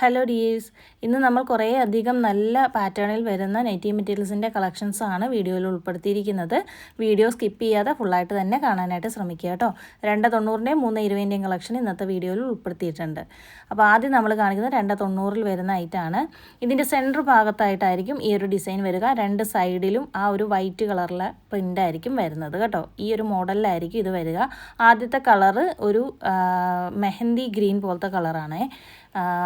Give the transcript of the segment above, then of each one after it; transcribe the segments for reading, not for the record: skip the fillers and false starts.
Hello dears, ഇന്ന് നമ്മൾ കുറേ അധികം നല്ല പാറ്റേണിൽ വരുന്ന നൈറ്റി മെറ്റീരിയൽസിൻ്റെ കളക്ഷൻസാണ് വീഡിയോയിൽ ഉൾപ്പെടുത്തിയിരിക്കുന്നത്. വീഡിയോ സ്കിപ്പ് ചെയ്യാതെ ഫുള്ളായിട്ട് തന്നെ കാണാനായിട്ട് ശ്രമിക്കുക കേട്ടോ. 290ൻ്റെയും 320ൻ്റെയും കളക്ഷൻ ഇന്നത്തെ വീഡിയോയിൽ ഉൾപ്പെടുത്തിയിട്ടുണ്ട്. അപ്പോൾ ആദ്യം നമ്മൾ കാണിക്കുന്നത് 290ൽ വരുന്ന ഐറ്റാണ്. ഇതിൻ്റെ സെൻറ്റർ ഭാഗത്തായിട്ടായിരിക്കും ഈ ഒരു ഡിസൈൻ വരിക. രണ്ട് സൈഡിലും ആ ഒരു വൈറ്റ് കളറിലെ പ്രിൻ്റായിരിക്കും വരുന്നത് കേട്ടോ. ഈ ഒരു മോഡലിലായിരിക്കും ഇത് വരിക. ആദ്യത്തെ കളറ് ഒരു മെഹന്തി ഗ്രീൻ പോലത്തെ കളറാണ്.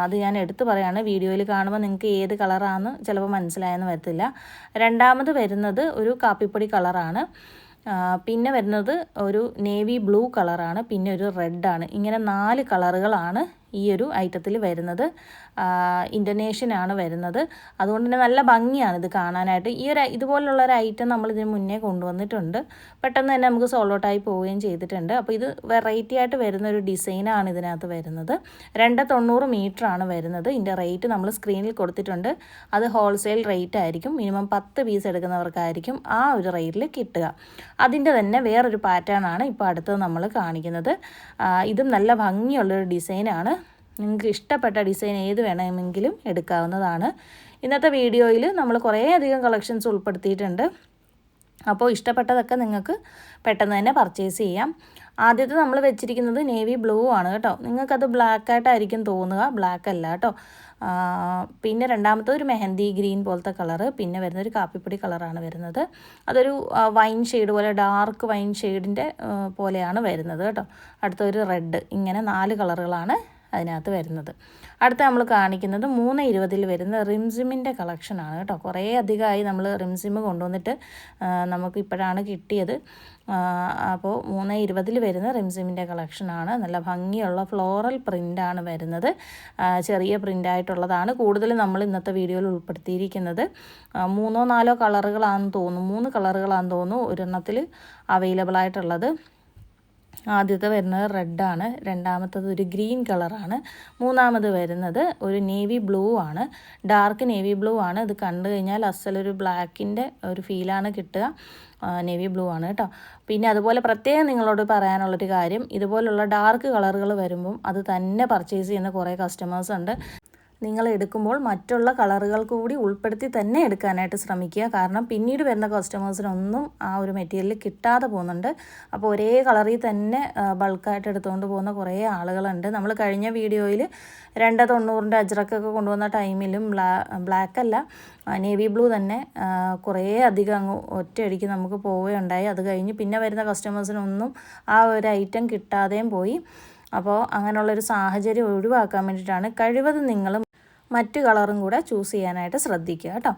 അത് ഞാൻ എടുത്തു പറയുകയാണ്. വീഡിയോയിൽ കാണുമ്പോൾ നിങ്ങൾക്ക് ഏത് കളറാണെന്ന് ചിലപ്പോൾ മനസ്സിലായെന്ന് വരത്തില്ല. രണ്ടാമത് വരുന്നത് ഒരു കാപ്പിപ്പൊടി കളറാണ്. പിന്നെ വരുന്നത് ഒരു നേവി ബ്ലൂ കളറാണ്. പിന്നെ ഒരു റെഡാണ്. ഇങ്ങനെ 4 കളറുകളാണ് ഈ ഒരു ഐറ്റത്തിൽ വരുന്നത്. ഇൻഡോനേഷ്യനാണ് വരുന്നത്. അതുകൊണ്ട് തന്നെ നല്ല ഭംഗിയാണ് ഇത് കാണാനായിട്ട്. ഇതുപോലുള്ളൊരു ഐറ്റം നമ്മൾ ഇതിന് മുന്നേ കൊണ്ടുവന്നിട്ടുണ്ട്. പെട്ടെന്ന് തന്നെ നമുക്ക് സോൾഡ് ഔട്ടായി പോവുകയും ചെയ്തിട്ടുണ്ട്. അപ്പോൾ ഇത് വെറൈറ്റി ആയിട്ട് വരുന്നൊരു ഡിസൈനാണ് ഇതിനകത്ത് വരുന്നത്. 290 മീറ്ററാണ് വരുന്നത്. ഇതിൻ്റെ റേറ്റ് നമ്മൾ സ്ക്രീനിൽ കൊടുത്തിട്ടുണ്ട്. അത് ഹോൾസെയിൽ റേറ്റ് ആയിരിക്കും. മിനിമം 10 പീസ് എടുക്കുന്നവർക്കായിരിക്കും ആ ഒരു റേറ്റിൽ കിട്ടുക. അതിൻ്റെ തന്നെ വേറൊരു പാറ്റേൺ ആണ് ഇപ്പോൾ അടുത്തത് നമ്മൾ കാണിക്കുന്നത്. ഇതും നല്ല ഭംഗിയുള്ളൊരു ഡിസൈനാണ്. നിങ്ങൾക്ക് ഇഷ്ടപ്പെട്ട ഡിസൈൻ ഏത് വേണമെങ്കിലും എടുക്കാവുന്നതാണ്. ഇന്നത്തെ വീഡിയോയിൽ നമ്മൾ കുറേ അധികം കളക്ഷൻസ് ഉൾപ്പെടുത്തിയിട്ടുണ്ട്. അപ്പോൾ ഇഷ്ടപ്പെട്ടതൊക്കെ നിങ്ങൾക്ക് പെട്ടെന്ന് തന്നെ പർച്ചേസ് ചെയ്യാം. ആദ്യത്തെ നമ്മൾ വെച്ചിരിക്കുന്നത് നേവി ബ്ലൂ ആണ് കേട്ടോ. നിങ്ങൾക്കത് ബ്ലാക്കായിട്ടായിരിക്കും തോന്നുക, ബ്ലാക്ക് അല്ല കേട്ടോ. പിന്നെ രണ്ടാമത്തെ ഒരു മെഹന്തി ഗ്രീൻ പോലത്തെ കളറ്. പിന്നെ വരുന്നൊരു കാപ്പിപ്പൊടി കളറാണ് വരുന്നത്. അതൊരു വൈൻ ഷെയ്ഡ് പോലെ, ഡാർക്ക് വൈൻ ഷെയ്ഡിൻ്റെ പോലെയാണ് വരുന്നത് കേട്ടോ. അടുത്തൊരു റെഡ്. ഇങ്ങനെ 4 കളറുകളാണ് അതിനകത്ത് വരുന്നത്. അടുത്ത നമ്മൾ കാണിക്കുന്നത് 320ൽ വരുന്ന റിംസിമിൻ്റെ കളക്ഷനാണ് കേട്ടോ. കുറേ അധികമായി നമ്മൾ റിംസിം കൊണ്ടുവന്നിട്ട് നമുക്ക് ഇപ്പോഴാണ് കിട്ടിയത്. അപ്പോൾ 320ൽ വരുന്ന റിംസിമിൻ്റെ കളക്ഷനാണ്. നല്ല ഭംഗിയുള്ള ഫ്ലോറൽ പ്രിൻ്റാണ് വരുന്നത്. ചെറിയ പ്രിൻ്റായിട്ടുള്ളതാണ് കൂടുതൽ നമ്മൾ ഇന്നത്തെ വീഡിയോയിൽ ഉൾപ്പെടുത്തിയിരിക്കുന്നത്. 3-4 കളറുകളാണെന്ന് തോന്നുന്നു, 3 കളറുകളാണെന്ന് തോന്നുന്നു ഒരെണ്ണത്തിൽ അവൈലബിൾ ആയിട്ടുള്ളത്. ആദ്യത്തെ വരുന്നത് റെഡാണ്. രണ്ടാമത്തത് ഒരു ഗ്രീൻ കളറാണ്. മൂന്നാമത് വരുന്നത് ഒരു നേവി ബ്ലൂ ആണ്. ഡാർക്ക് നേവി ബ്ലൂ ആണ്. ഇത് കണ്ടു കഴിഞ്ഞാൽ അസലൊരു ബ്ലാക്കിൻ്റെ ഒരു ഫീലാണ് കിട്ടുക. നേവി ബ്ലൂ ആണ് കേട്ടോ. പിന്നെ അതുപോലെ പ്രത്യേകം നിങ്ങളോട് പറയാനുള്ളൊരു കാര്യം, ഇതുപോലുള്ള ഡാർക്ക് കളറുകൾ വരുമ്പം അത് തന്നെ പർച്ചേസ് ചെയ്യുന്ന കുറേ കസ്റ്റമേഴ്സ് ഉണ്ട്. നിങ്ങൾ എടുക്കുമ്പോൾ മറ്റുള്ള കളറുകൾ കൂടി ഉൾപ്പെടുത്തി തന്നെ എടുക്കാനായിട്ട് ശ്രമിക്കുക. കാരണം പിന്നീട് വരുന്ന കസ്റ്റമേഴ്സിനൊന്നും ആ ഒരു മെറ്റീരിയൽ കിട്ടാതെ പോകുന്നുണ്ട്. അപ്പോൾ ഒരേ കളറിൽ തന്നെ ബൾക്കായിട്ട് എടുത്തുകൊണ്ട് പോകുന്ന കുറേ ആളുകളുണ്ട്. നമ്മൾ കഴിഞ്ഞ വീഡിയോയിൽ 290ൻ്റെ അജ്രക്കൊക്കെ കൊണ്ടുവന്ന ടൈമിലും ബ്ലാക്കല്ല, നേവി ബ്ലൂ തന്നെ കുറേ അധികം അങ്ങ് ഒറ്റയടിക്ക് നമുക്ക് പോവുകയുണ്ടായി. അത് കഴിഞ്ഞ് പിന്നെ വരുന്ന കസ്റ്റമേഴ്സിനൊന്നും ആ ഒരു ഐറ്റം കിട്ടാതെയും പോയി. അപ്പോൾ അങ്ങനെയുള്ളൊരു സാഹചര്യം ഒഴിവാക്കാൻ വേണ്ടിയിട്ടാണ് കഴിവതും നിങ്ങൾ മറ്റ് കളറും കൂടെ ചൂസ് ചെയ്യാനായിട്ട് ശ്രദ്ധിക്കുക കേട്ടോ.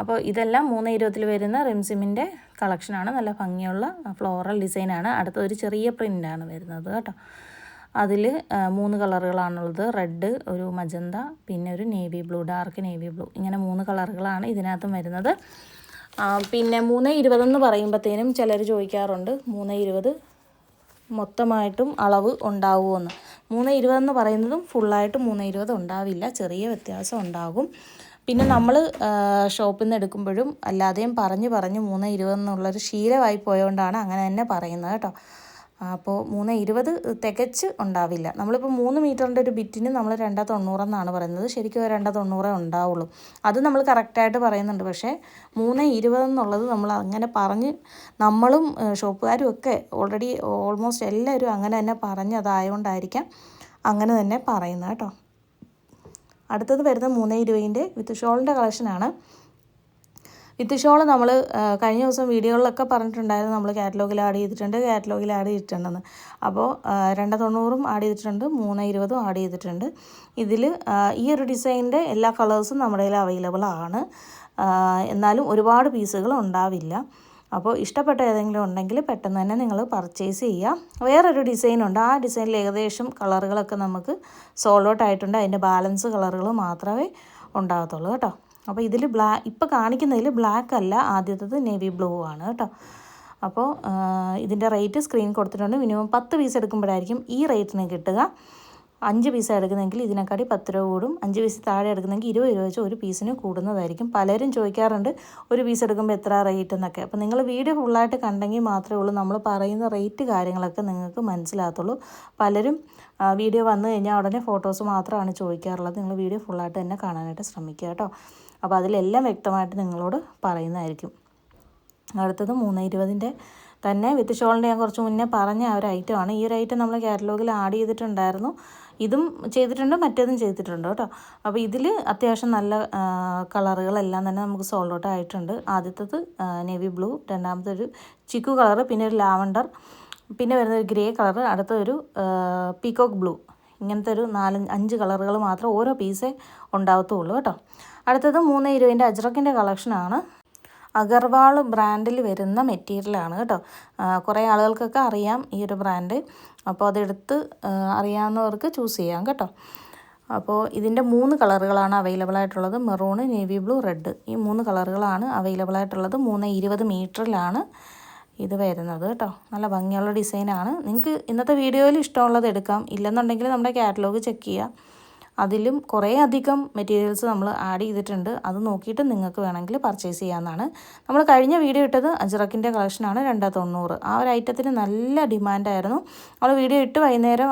അപ്പോൾ ഇതെല്ലാം 320ൽ വരുന്ന റിംസിമിൻ്റെ കളക്ഷനാണ്. നല്ല ഭംഗിയുള്ള ഫ്ലോറൽ ഡിസൈനാണ്. അടുത്തൊരു ചെറിയ പ്രിൻ്റാണ് വരുന്നത് കേട്ടോ. അതിൽ 3 കളറുകളാണുള്ളത്. റെഡ്, ഒരു മജന്ത, പിന്നെ ഒരു navy blue, dark navy blue. ഇങ്ങനെ 3 കളറുകളാണ് ഇതിനകത്തും വരുന്നത്. പിന്നെ 320 പറയുമ്പോഴത്തേനും ചിലർ ചോദിക്കാറുണ്ട് 320 മൊത്തമായിട്ടും അളവ് ഉണ്ടാവുമെന്ന്. 320 പറയുന്നതും ഫുള്ളായിട്ട് 320 ഉണ്ടാവില്ല, ചെറിയ വ്യത്യാസം ഉണ്ടാകും. പിന്നെ നമ്മൾ ഷോപ്പിൽ നിന്ന് എടുക്കുമ്പോഴും അല്ലാതെയും പറഞ്ഞ് 320 എന്നുള്ളൊരു ശീലമായി പോയതുകൊണ്ടാണ് അങ്ങനെ തന്നെ പറയുന്നത് കേട്ടോ. അപ്പോൾ 320 തികച്ച് ഉണ്ടാവില്ല. നമ്മളിപ്പോൾ 3 മീറ്ററിൻ്റെ ഒരു ബിറ്റിന് നമ്മൾ 290 എന്നാണ് പറയുന്നത്. ശരിക്കും 290 ഉണ്ടാവുള്ളൂ. അത് നമ്മൾ കറക്റ്റായിട്ട് പറയുന്നുണ്ട്. പക്ഷേ 320 എന്നുള്ളത് നമ്മൾ അങ്ങനെ പറഞ്ഞ് നമ്മളും ഷോപ്പുകാരും ഒക്കെ ഓൾമോസ്റ്റ് എല്ലാവരും അങ്ങനെ തന്നെ പറഞ്ഞതായതുകൊണ്ടായിരിക്കാം അങ്ങനെ തന്നെ പറയുന്നത് കേട്ടോ. അടുത്തത് വരുന്ന 320ൻ്റെ വിത്ത് ഷോളിൻ്റെ കളക്ഷനാണ്. വിത്ത് ഷോൾ നമ്മൾ കഴിഞ്ഞ ദിവസം വീഡിയോകളിലൊക്കെ പറഞ്ഞിട്ടുണ്ടായിരുന്നു, നമ്മൾ കാറ്റലോഗിൽ ആഡ് ചെയ്തിട്ടുണ്ടെന്ന്. അപ്പോൾ 290 ആഡ് ചെയ്തിട്ടുണ്ട്, 320 ആഡ് ചെയ്തിട്ടുണ്ട്. ഇതിൽ ഈ ഒരു ഡിസൈനിൻ്റെ എല്ലാ കളേഴ്സും നമ്മുടെ കയ്യിൽ അവൈലബിൾ ആണ്. എന്നാലും ഒരുപാട് പീസുകൾ ഉണ്ടാവില്ല. അപ്പോൾ ഇഷ്ടപ്പെട്ട ഏതെങ്കിലും ഉണ്ടെങ്കിൽ പെട്ടെന്ന് തന്നെ നിങ്ങൾ പർച്ചേസ് ചെയ്യുക. വേറൊരു ഡിസൈനുണ്ട്. ആ ഡിസൈനിൽ ഏകദേശം കളറുകളൊക്കെ നമുക്ക് സോൾഡ് ഔട്ട് ആയിട്ടുണ്ട്. അതിൻ്റെ ബാലൻസ് കളറുകൾ മാത്രമേ ഉണ്ടാകത്തുള്ളൂ കേട്ടോ. അപ്പോൾ ഇതിൽ ഇപ്പോൾ കാണിക്കുന്നതിൽ ബ്ലാക്ക് അല്ല, ആദ്യത്തേത് നേവി ബ്ലൂ ആണ് കേട്ടോ. അപ്പോൾ ഇതിൻ്റെ റേറ്റ് സ്ക്രീൻ കൊടുത്തിട്ടുണ്ട്. മിനിമം 10 പീസ് എടുക്കുമ്പോഴായിരിക്കും ഈ റേറ്റിന് കിട്ടുക. 5 പീസ് എടുക്കുന്നെങ്കിൽ ഇതിനെക്കാട്ടി 10 രൂപ കൂടും. 5 പീസ് താഴെ എടുക്കുന്നെങ്കിൽ 20 രൂപ വെച്ച് ഒരു പീസിന് കൂടുന്നതായിരിക്കും. പലരും ചോദിക്കാറുണ്ട് ഒരു പീസ് എടുക്കുമ്പോൾ എത്ര റേറ്റ് എന്നൊക്കെ. അപ്പോൾ നിങ്ങൾ വീഡിയോ ഫുള്ളായിട്ട് കണ്ടെങ്കിൽ മാത്രമേ ഉള്ളൂ നമ്മൾ പറയുന്ന റേറ്റ് കാര്യങ്ങളൊക്കെ നിങ്ങൾക്ക് മനസ്സിലാകത്തുള്ളൂ. പലരും വീഡിയോ വന്നു കഴിഞ്ഞാൽ ഉടനെ ഫോട്ടോസ് മാത്രമാണ് ചോദിക്കാറുള്ളത്. നിങ്ങൾ വീഡിയോ ഫുള്ളായിട്ട് തന്നെ കാണാനായിട്ട് ശ്രമിക്കുക കേട്ടോ. അപ്പോൾ അതിലെല്ലാം വ്യക്തമായിട്ട് നിങ്ങളോട് പറയുന്നതായിരിക്കും. അടുത്തത് 320-ൻ്റെ തന്നെ വിത്ത് ഷോളിൻ്റെ ഞാൻ കുറച്ച് മുന്നേ പറഞ്ഞ ആ ഒരു ഐറ്റമാണ്. ഈ ഒരു ഐറ്റം നമ്മൾ കാറ്റലോഗിൽ ആഡ് ചെയ്തിട്ടുണ്ടായിരുന്നു. ഇതും ചെയ്തിട്ടുണ്ട്, മറ്റേതും ചെയ്തിട്ടുണ്ട് കേട്ടോ. അപ്പോൾ ഇതിൽ അത്യാവശ്യം നല്ല കളറുകളെല്ലാം തന്നെ നമുക്ക് സോൾഡ് ഔട്ട് ആയിട്ടുണ്ട്. ആദ്യത്തേത് നേവി ബ്ലൂ, രണ്ടാമതൊരു ചിക്കു കളറ്, പിന്നെ ഒരു ലാവണ്ടർ, പിന്നെ വരുന്നൊരു ഗ്രേ കളറ്, അടുത്തൊരു പീകോക്ക് ബ്ലൂ. ഇങ്ങനത്തെ ഒരു 4-5 കളറുകൾ മാത്രം ഓരോ പീസേ ഉണ്ടാവത്തുള്ളൂ കേട്ടോ. അടുത്തത് 320-ൻ്റെ അജ്രക്കിൻ്റെ കളക്ഷനാണ്. അഗർവാൾ ബ്രാൻഡിൽ വരുന്ന മെറ്റീരിയലാണ് കേട്ടോ. കുറേ ആളുകൾക്കൊക്കെ അറിയാം ഈ ഒരു ബ്രാൻഡ്. അപ്പോൾ അതെടുത്ത് അറിയാവുന്നവർക്ക് ചൂസ് ചെയ്യാം കേട്ടോ. അപ്പോൾ ഇതിൻ്റെ 3 കളറുകളാണ് അവൈലബിൾ ആയിട്ടുള്ളത്. Maroon, navy blue, red. ഈ 3 കളറുകളാണ് അവൈലബിൾ ആയിട്ടുള്ളത്. 320 മീറ്ററിലാണ് ഇത് വരുന്നത് കേട്ടോ. നല്ല ഭംഗിയുള്ള ഡിസൈനാണ്. നിങ്ങൾക്ക് ഇന്നത്തെ വീഡിയോയിൽ ഇഷ്ടമുള്ളത് എടുക്കാം. ഇല്ലെന്നുണ്ടെങ്കിൽ നമ്മുടെ കാറ്റലോഗ് ചെക്ക് ചെയ്യുക. അതിലും കുറേ അധികം മെറ്റീരിയൽസ് നമ്മൾ ആഡ് ചെയ്തിട്ടുണ്ട്. അത് നോക്കിയിട്ട് നിങ്ങൾക്ക് വേണമെങ്കിൽ പർച്ചേസ് ചെയ്യാവുന്നതാണ്. നമ്മൾ കഴിഞ്ഞ വീഡിയോ ഇട്ടത് അജ്രക്കിൻ്റെ കളക്ഷനാണ് 290. ആ ഒരു ഐറ്റത്തിന് നല്ല ഡിമാൻഡായിരുന്നു. നമ്മൾ വീഡിയോ ഇട്ട് വൈകുന്നേരം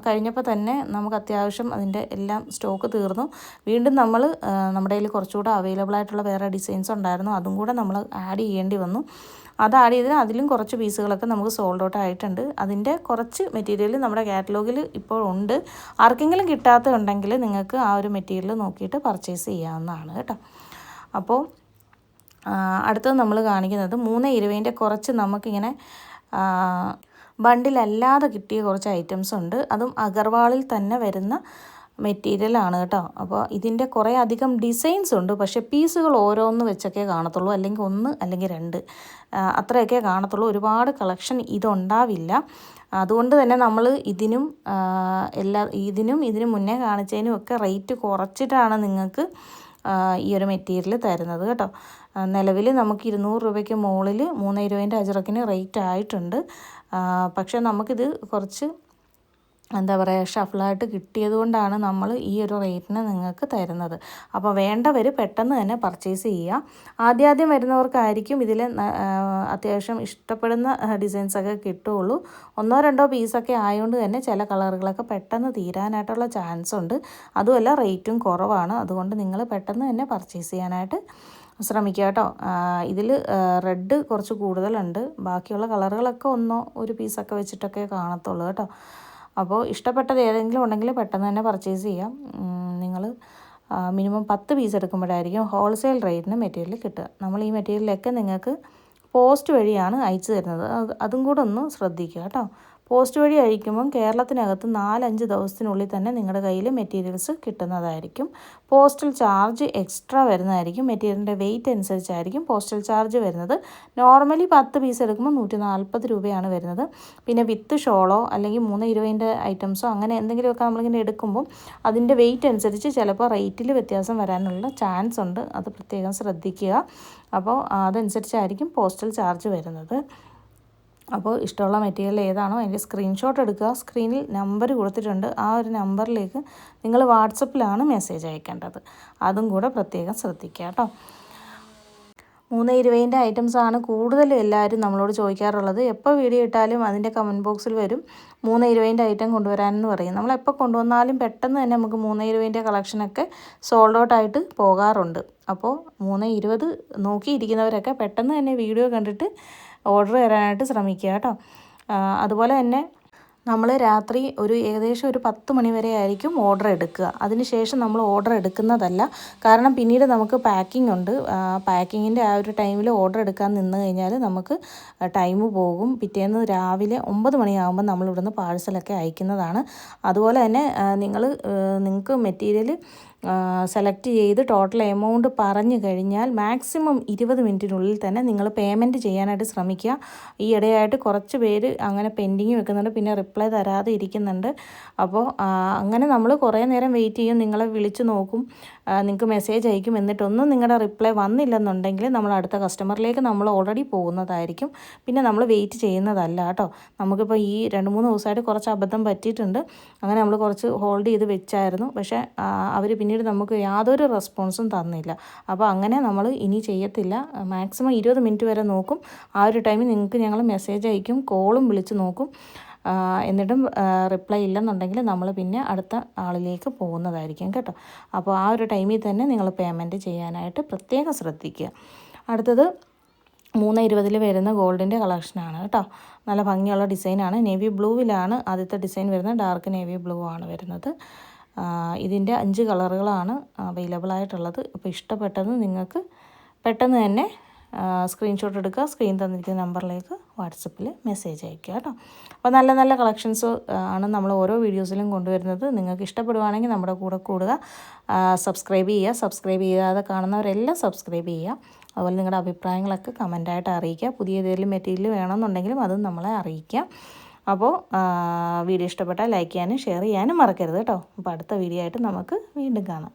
കഴിഞ്ഞപ്പോൾ തന്നെ നമുക്ക് അത്യാവശ്യം അതിൻ്റെ എല്ലാം സ്റ്റോക്ക് തീർന്നു. വീണ്ടും നമ്മൾ നമ്മുടെ കയ്യിൽ കുറച്ചുകൂടെ അവൈലബിൾ ആയിട്ടുള്ള വേറെ ഡിസൈൻസ് ഉണ്ടായിരുന്നു. അതും കൂടെ നമ്മൾ ആഡ് ചെയ്യേണ്ടി വന്നു. അത് ആഡ് ചെയ്തതിന് അതിലും കുറച്ച് പീസുകളൊക്കെ നമുക്ക് സോൾഡ് ഔട്ട് ആയിട്ടുണ്ട്. അതിൻ്റെ കുറച്ച് മെറ്റീരിയൽ നമ്മുടെ കാറ്റലോഗിൽ ഇപ്പോൾ ഉണ്ട്. ആർക്കെങ്കിലും കിട്ടാത്തതുണ്ടെങ്കിൽ നിങ്ങൾക്ക് ആ ഒരു മെറ്റീരിയൽ നോക്കിയിട്ട് പർച്ചേസ് ചെയ്യാവുന്നതാണ് കേട്ടോ. അപ്പോൾ അടുത്തത് നമ്മൾ കാണിക്കുന്നത് 320-ൻ്റെ കുറച്ച് നമുക്കിങ്ങനെ ബണ്ടിലല്ലാതെ കിട്ടിയ കുറച്ച് ഐറ്റംസ് ഉണ്ട്. അതും അഗർവാളിൽ തന്നെ വരുന്ന മെറ്റീരിയലാണ് കേട്ടോ. അപ്പോൾ ഇതിൻ്റെ കുറേ അധികം ഡിസൈൻസ് ഉണ്ട്. പക്ഷേ പീസുകൾ ഓരോന്ന് വെച്ചൊക്കെ കാണത്തുള്ളൂ, അല്ലെങ്കിൽ 1 അല്ലെങ്കിൽ 2 അത്രയൊക്കെ കാണത്തുള്ളൂ. ഒരുപാട് കളക്ഷൻ ഇതുണ്ടാവില്ല. അതുകൊണ്ട് തന്നെ നമ്മൾ ഇതിനും ഇതിനും മുന്നേ കാണിച്ചതിനും ഒക്കെ റേറ്റ് കുറച്ചിട്ടാണ് നിങ്ങൾക്ക് ഈ ഒരു മെറ്റീരിയൽ തരുന്നത് കേട്ടോ. നിലവിൽ നമുക്ക് 200 രൂപയ്ക്ക് മുകളിൽ 320-ൻ്റെ അജ്രക്കിന് റേറ്റ് ആയിട്ടുണ്ട്. പക്ഷേ നമുക്കിത് കുറച്ച് എന്താ പറയുക ഷഫിളായിട്ട് കിട്ടിയത് കൊണ്ടാണ് നമ്മൾ ഈ ഒരു റേറ്റിന് നിങ്ങൾക്ക് തരുന്നത്. അപ്പോൾ വേണ്ടവർ പെട്ടെന്ന് തന്നെ പർച്ചേസ് ചെയ്യുക. ആദ്യം വരുന്നവർക്കായിരിക്കും ഇതിൽ അത്യാവശ്യം ഇഷ്ടപ്പെടുന്ന ഡിസൈൻസൊക്കെ കിട്ടുകയുള്ളൂ. 1-2 പീസൊക്കെ ആയതുകൊണ്ട് തന്നെ ചില കളറുകളൊക്കെ പെട്ടെന്ന് തീരാനായിട്ടുള്ള ചാൻസ് ഉണ്ട്. അതുമല്ല റേറ്റും കുറവാണ്. അതുകൊണ്ട് നിങ്ങൾ പെട്ടെന്ന് തന്നെ പർച്ചേസ് ചെയ്യാനായിട്ട് ശ്രമിക്കുക കേട്ടോ. ഇതിൽ റെഡ് കുറച്ച് കൂടുതലുണ്ട്. ബാക്കിയുള്ള കളറുകളൊക്കെ 1 പീസൊക്കെ വെച്ചിട്ടൊക്കെ കാണത്തുള്ളൂ കേട്ടോ. അപ്പോൾ ഇഷ്ടപ്പെട്ടത് ഏതെങ്കിലും ഉണ്ടെങ്കിൽ പെട്ടെന്ന് തന്നെ പർച്ചേസ് ചെയ്യാം. നിങ്ങൾ മിനിമം 10 പീസ് എടുക്കുമ്പോഴായിരിക്കും ഹോൾസെയിൽ റേറ്റിന് മെറ്റീരിയൽ കിട്ടുക. നമ്മൾ ഈ മെറ്റീരിയലൊക്കെ നിങ്ങൾക്ക് പോസ്റ്റ് വഴിയാണ് അയച്ചു തരുന്നത്. അതും കൂടെ ഒന്ന് ശ്രദ്ധിക്കുക കേട്ടോ. പോസ്റ്റ് വഴി അയക്കുമ്പം കേരളത്തിനകത്ത് 4-5 ദിവസത്തിനുള്ളിൽ തന്നെ നിങ്ങളുടെ കയ്യിൽ മെറ്റീരിയൽസ് കിട്ടുന്നതായിരിക്കും. പോസ്റ്റൽ ചാർജ് എക്സ്ട്രാ വരുന്നതായിരിക്കും. മെറ്റീരിയലിൻ്റെ വെയിറ്റ് അനുസരിച്ചായിരിക്കും പോസ്റ്റൽ ചാർജ് വരുന്നത്. നോർമലി 10 പീസ് എടുക്കുമ്പോൾ 140 രൂപയാണ് വരുന്നത്. പിന്നെ വിത്ത് ഷോളോ അല്ലെങ്കിൽ 320-ൻ്റെ ഐറ്റംസോ അങ്ങനെ എന്തെങ്കിലുമൊക്കെ നമ്മളിങ്ങനെ എടുക്കുമ്പം അതിൻ്റെ വെയിറ്റ് അനുസരിച്ച് ചിലപ്പോൾ റേറ്റിൽ വ്യത്യാസം വരാനുള്ള ചാൻസ് ഉണ്ട്. അത് പ്രത്യേകം ശ്രദ്ധിക്കുക. അപ്പോൾ അതനുസരിച്ചായിരിക്കും പോസ്റ്റൽ ചാർജ് വരുന്നത്. അപ്പോൾ ഇഷ്ടമുള്ള മെറ്റീരിയൽ ഏതാണോ അതിൻ്റെ സ്ക്രീൻഷോട്ട് എടുക്കുക. സ്ക്രീനിൽ നമ്പർ കൊടുത്തിട്ടുണ്ട്. ആ ഒരു നമ്പറിലേക്ക് നിങ്ങൾ വാട്സപ്പിലാണ് മെസ്സേജ് അയക്കേണ്ടത്. അതും കൂടെ പ്രത്യേകം ശ്രദ്ധിക്കുക കേട്ടോ. 320-ൻ്റെ ഐറ്റംസാണ് കൂടുതലും എല്ലാവരും നമ്മളോട് ചോദിക്കാറുള്ളത്. എപ്പോൾ വീഡിയോ ഇട്ടാലും അതിൻ്റെ കമൻറ്റ് ബോക്സിൽ വരും 320-ൻ്റെ ഐറ്റം കൊണ്ടുവരാനെന്ന് പറയും. നമ്മളെപ്പോൾ കൊണ്ടുവന്നാലും പെട്ടെന്ന് തന്നെ നമുക്ക് 320-ൻ്റെ കളക്ഷനൊക്കെ സോൾഡ് ഔട്ട് ആയിട്ട് പോകാറുണ്ട്. അപ്പോൾ 320 നോക്കിയിരിക്കുന്നവരൊക്കെ പെട്ടെന്ന് തന്നെ വീഡിയോ കണ്ടിട്ട് ഓർഡർ തരാനായിട്ട് ശ്രമിക്കുക കേട്ടോ. അതുപോലെ തന്നെ നമ്മൾ രാത്രി ഏകദേശം ഒരു 10 മണി വരെ ആയിരിക്കും ഓർഡർ എടുക്കുക. അതിനുശേഷം നമ്മൾ ഓർഡർ എടുക്കുന്നതല്ല. കാരണം പിന്നീട് നമുക്ക് പാക്കിംഗ് ഉണ്ട്. പാക്കിങ്ങിൻ്റെ ആ ഒരു ടൈമിൽ ഓർഡർ എടുക്കാൻ നിന്ന് കഴിഞ്ഞാൽ നമുക്ക് ടൈം പോകും. പിറ്റേന്ന് രാവിലെ 9 മണിയാകുമ്പോൾ നമ്മളിവിടുന്ന് പാഴ്സലൊക്കെ അയക്കുന്നതാണ്. അതുപോലെ തന്നെ നിങ്ങൾക്ക് മെറ്റീരിയൽ സെലക്ട് ചെയ്ത് ടോട്ടൽ എമൗണ്ട് പറഞ്ഞു കഴിഞ്ഞാൽ മാക്സിമം 20 മിനിറ്റിനുള്ളിൽ തന്നെ നിങ്ങൾ പേയ്മെൻറ്റ് ചെയ്യാനായിട്ട് ശ്രമിക്കുക. ഈ ഇടയായിട്ട് കുറച്ച് പേര് അങ്ങനെ പെൻഡിങ് വെക്കുന്നുണ്ട്, പിന്നെ റിപ്ലൈ തരാതെ ഇരിക്കുന്നുണ്ട്. അപ്പോൾ അങ്ങനെ നമ്മൾ കുറേ നേരം വെയിറ്റ് ചെയ്യും. നിങ്ങളെ വിളിച്ച് നോക്കും, നിങ്ങൾക്ക് മെസ്സേജ് അയക്കും. എന്നിട്ടൊന്നും നിങ്ങളുടെ റിപ്ലൈ വന്നില്ലെന്നുണ്ടെങ്കിൽ നമ്മൾ അടുത്ത കസ്റ്റമറിലേക്ക് നമ്മൾ ഓൾറെഡി പോകുന്നതായിരിക്കും. പിന്നെ നമ്മൾ വെയിറ്റ് ചെയ്യുന്നതല്ല കേട്ടോ. നമുക്കിപ്പോൾ ഈ 2-3 ദിവസമായിട്ട് കുറച്ച് അബദ്ധം പറ്റിയിട്ടുണ്ട്. അങ്ങനെ നമ്മൾ കുറച്ച് ഹോൾഡ് ചെയ്ത് വെച്ചായിരുന്നു. പക്ഷേ അവർ പിന്നീട് നമുക്ക് യാതൊരു റെസ്പോൺസും തന്നില്ല. അപ്പോൾ അങ്ങനെ നമ്മൾ ഇനി ചെയ്യത്തില്ല. മാക്സിമം 20 മിനിറ്റ് വരെ നോക്കും. ആ ഒരു ടൈമിൽ നിങ്ങൾക്ക് ഞങ്ങൾ മെസ്സേജ് അയക്കും, കോളും വിളിച്ച് നോക്കും. എന്നിട്ടും റിപ്ലൈ ഇല്ലെന്നുണ്ടെങ്കിൽ നമ്മൾ പിന്നെ അടുത്ത ആളിലേക്ക് പോകുന്നതായിരിക്കും കേട്ടോ. അപ്പോൾ ആ ഒരു ടൈമിൽ തന്നെ നിങ്ങൾ പേയ്മെൻറ്റ് ചെയ്യാനായിട്ട് പ്രത്യേകം ശ്രദ്ധിക്കുക. അടുത്തത് 320 വരുന്ന ഗോൾഡിൻ്റെ കളക്ഷനാണ് കേട്ടോ. നല്ല ഭംഗിയുള്ള ഡിസൈനാണ്. നേവി ബ്ലൂവിലാണ് ആദ്യത്തെ ഡിസൈൻ വരുന്നത്. ഡാർക്ക് നേവി ബ്ലൂ ആണ് വരുന്നത്. ഇതിൻ്റെ 5 കളറുകളാണ് അവൈലബിൾ ആയിട്ടുള്ളത്. അപ്പോൾ ഇഷ്ടപ്പെട്ടത് നിങ്ങൾക്ക് പെട്ടെന്ന് തന്നെ സ്ക്രീൻഷോട്ട് എടുക്കുക, സ്ക്രീൻ തന്നിരിക്കുന്ന നമ്പറിലേക്ക് വാട്സപ്പിൽ മെസ്സേജ് അയയ്ക്കുക കേട്ടോ. അപ്പോൾ നല്ല നല്ല കളക്ഷൻസ് ആണ് നമ്മൾ ഓരോ വീഡിയോസിലും കൊണ്ടുവരുന്നത്. നിങ്ങൾക്ക് ഇഷ്ടപ്പെടുവാണെങ്കിൽ നമ്മുടെ കൂടെ കൂടുക, സബ്സ്ക്രൈബ് ചെയ്യുക. സബ്സ്ക്രൈബ് ചെയ്യാതെ കാണുന്നവരെല്ലാം സബ്സ്ക്രൈബ് ചെയ്യുക. അതുപോലെ നിങ്ങളുടെ അഭിപ്രായങ്ങളൊക്കെ കമൻറ്റായിട്ട് അറിയിക്കുക. പുതിയ ഏതെങ്കിലും മെറ്റീരിയൽ വേണമെന്നുണ്ടെങ്കിലും അതും നമ്മളെ അറിയിക്കാം. അപ്പോൾ വീഡിയോ ഇഷ്ടപ്പെട്ടാൽ ലൈക്ക് ചെയ്യാനും ഷെയർ ചെയ്യാനും മറക്കരുത് കേട്ടോ. അപ്പോൾ അടുത്ത വീഡിയോ ആയിട്ട് നമുക്ക് വീണ്ടും കാണാം.